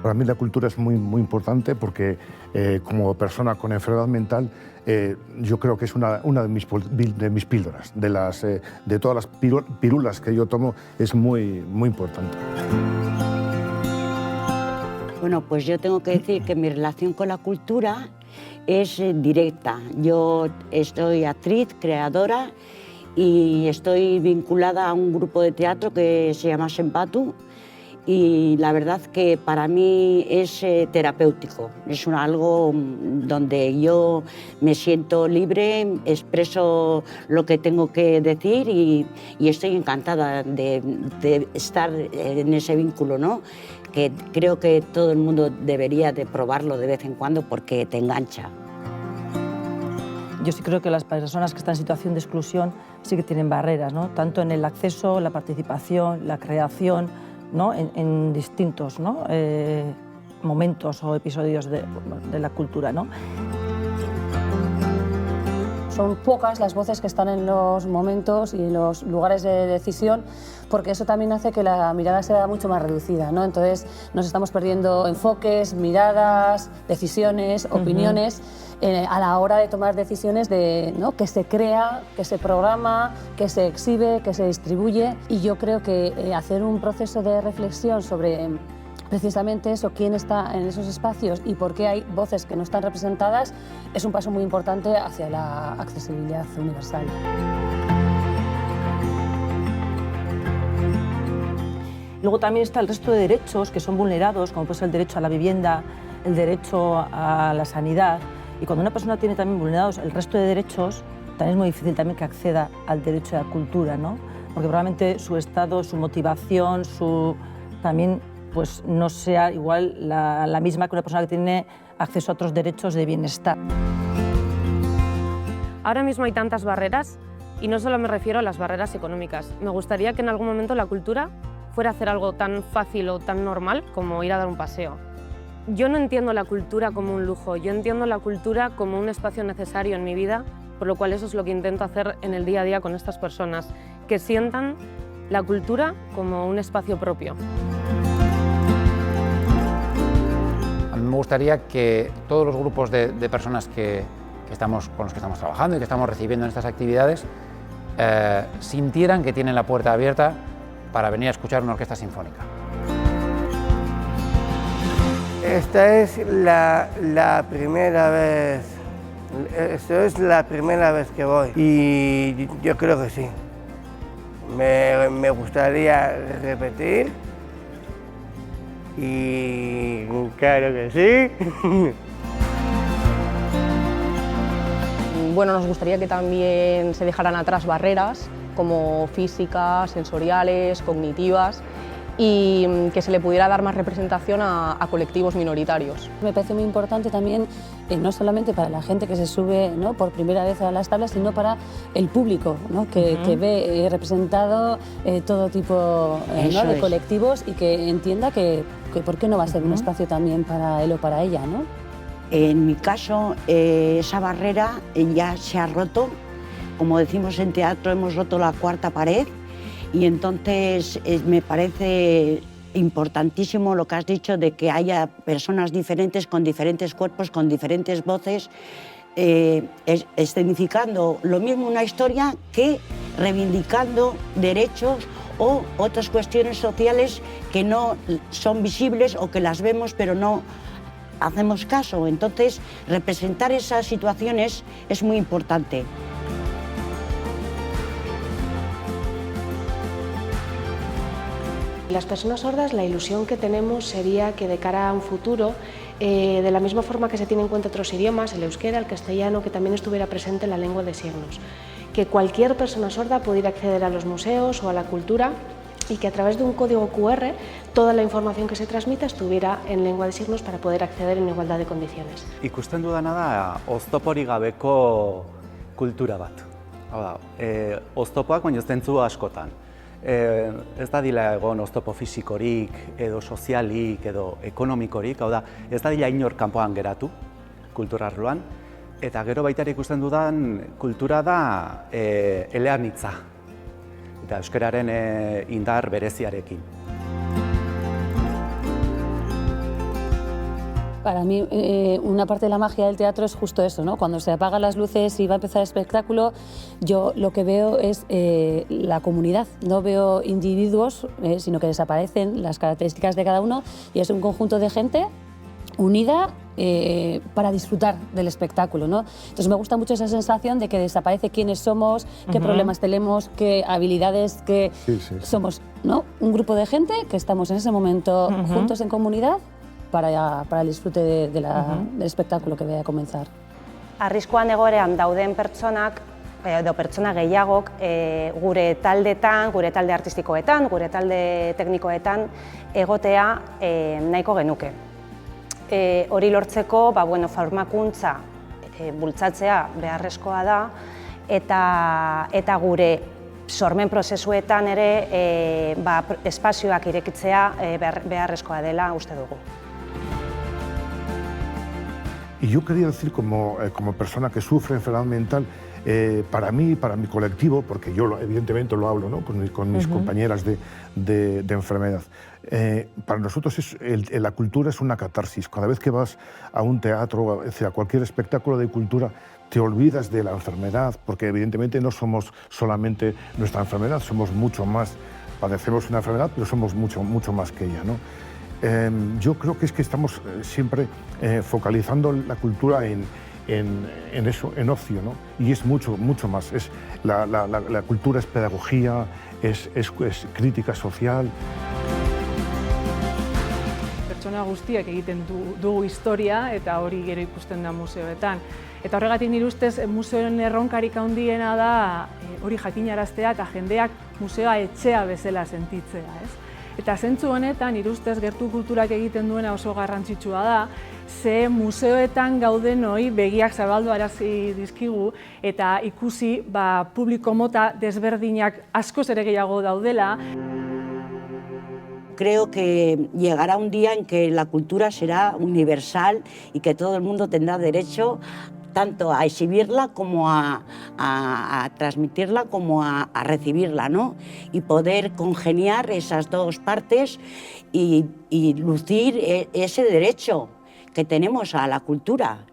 Para mí la cultura es muy importante porque como persona con enfermedad mental yo creo que es una de mis píldoras, de todas las pirulas que yo tomo, es muy importante. Bueno, pues yo tengo que decir que mi relación con la cultura es directa. Yo soy actriz, creadora y estoy vinculada a un grupo de teatro que se llama Sempatu, y la verdad que para mí es terapéutico, es algo donde yo me siento libre, expreso lo que tengo que decir y estoy encantada de estar en ese vínculo, ¿no? Que creo que todo el mundo debería de probarlo de vez en cuando porque te engancha. Yo sí creo que las personas que están en situación de exclusión sí que tienen barreras, ¿no? Tanto en el acceso, la participación, la creación, ¿no? en distintos, ¿no? Momentos o episodios de la cultura, ¿no? Son pocas las voces que están en los momentos y en los lugares de decisión, porque eso también hace que la mirada sea mucho más reducida, ¿no? Entonces nos estamos perdiendo enfoques, miradas, decisiones, opiniones a la hora de tomar decisiones ¿no? Que se crea, que se programa, que se exhibe, que se distribuye. Y yo creo que hacer un proceso de reflexión sobre precisamente eso, quién está en esos espacios y por qué hay voces que no están representadas, es un paso muy importante hacia la accesibilidad universal. Luego también está el resto de derechos que son vulnerados, como puede ser el derecho a la vivienda, el derecho a la sanidad. Y cuando una persona tiene también vulnerados el resto de derechos, también es muy difícil también que acceda al derecho a la cultura, ¿no? Porque probablemente su estado, su motivación, también pues no sea igual la misma que una persona que tiene acceso a otros derechos de bienestar. Ahora mismo hay tantas barreras y no solo me refiero a las barreras económicas. Me gustaría que en algún momento la cultura fuera a hacer algo tan fácil o tan normal como ir a dar un paseo. Yo no entiendo la cultura como un lujo, yo entiendo la cultura como un espacio necesario en mi vida, por lo cual eso es lo que intento hacer en el día a día con estas personas, que sientan la cultura como un espacio propio. A mí me gustaría que todos los grupos de personas con los que estamos trabajando y que estamos recibiendo en estas actividades sintieran que tienen la puerta abierta para venir a escuchar una orquesta sinfónica. Esta es la primera vez, esto es la primera vez que voy y yo creo que sí. Me gustaría repetir y claro que sí. Bueno, nos gustaría que también se dejaran atrás barreras como físicas, sensoriales, cognitivas, y que se le pudiera dar más representación a colectivos minoritarios. Me parece muy importante también, no solamente para la gente que se sube, ¿no? por primera vez a las tablas, sino para el público, ¿no? que ve representado todo tipo ¿no? de colectivos y que entienda que por qué no va a ser un espacio también para él o para ella, ¿no? En mi caso, esa barrera ya se ha roto. Como decimos en teatro, hemos roto la cuarta pared. Y entonces me parece importantísimo lo que has dicho de que haya personas diferentes, con diferentes cuerpos, con diferentes voces, escenificando lo mismo una historia que reivindicando derechos o otras cuestiones sociales que no son visibles o que las vemos pero no hacemos caso. Entonces, representar esas situaciones es muy importante. Las personas sordas, la ilusión que tenemos sería que de cara a un futuro, de la misma forma que se tiene en cuenta otros idiomas, el euskera, el castellano, que también estuviera presente la lengua de signos. Que cualquier persona sorda pudiera acceder a los museos o a la cultura y que a través de un código QR toda la información que se transmita estuviera en lengua de signos para poder acceder en igualdad de condiciones. Ikusten dudana da oztoporik gabeko kultura bat. Hau da, oztopoak baino zentzu askotan. Ez da dila egon oztopo fisikorik, edo sozialik, edo ekonomikorik, hau da, ez da dila inor kanpoan geratu, kultura arloan, eta gero baita ere ikusten dudan kultura da eleanitza, eta euskararen indar bereziarekin. Para mí, una parte de la magia del teatro es justo eso, ¿no? Cuando se apagan las luces y va a empezar el espectáculo, yo lo que veo es la comunidad. No veo individuos, sino que desaparecen las características de cada uno y es un conjunto de gente unida para disfrutar del espectáculo, ¿no? Entonces me gusta mucho esa sensación de que desaparece quiénes somos, qué problemas tenemos, qué habilidades, qué somos, ¿no? Un grupo de gente que estamos en ese momento juntos en comunidad para el disfrute del espectáculo que vaya a comenzar. Arriskuan egoeran dauden pertsonak edo pertsona gehiagok gure taldetan, gure talde artistikoetan, gure talde teknikoetan egotea nahiko genuke. Hori lortzeko, formakuntza bultzatzea beharrezkoa da eta gure sormen prozesuetan ere espazioak irekitzea beharrezkoa dela uste dugu. Y yo quería decir, como persona que sufre enfermedad mental, para mí, para mi colectivo, porque yo evidentemente lo hablo, ¿no? con mis compañeras de enfermedad, para nosotros la cultura es una catarsis. Cada vez que vas a un teatro, a cualquier espectáculo de cultura, te olvidas de la enfermedad, porque evidentemente no somos solamente nuestra enfermedad, somos mucho más, padecemos una enfermedad, pero somos mucho más que ella, ¿no? Yo creo que estamos siempre focalizando la cultura en eso, en ocio, ¿no? Y es mucho más. La cultura es pedagogía, es crítica social. Pertsona guztiak egiten dugu historia eta hori gero ikusten da museoetan. Eta horregatik nire ustez museoen erronkarik handiena da hori jakinaraztea eta jendeak museoa etxea bezala sentitzea, ez? Eta zentzu honetan, nire ustez gertu kulturak egiten duena oso garrantzitsua da, ze museoetan gaudenoi begiak zabaldu arazi dizkigu eta ikusi publiko mota desberdinak askoz ere gehiago daudela. Creo que llegará un día en que la cultura será universal y que todo el mundo tendrá derecho tanto a exhibirla como a transmitirla como a recibirla, ¿no? Y poder congeniar esas dos partes y lucir ese derecho que tenemos a la cultura.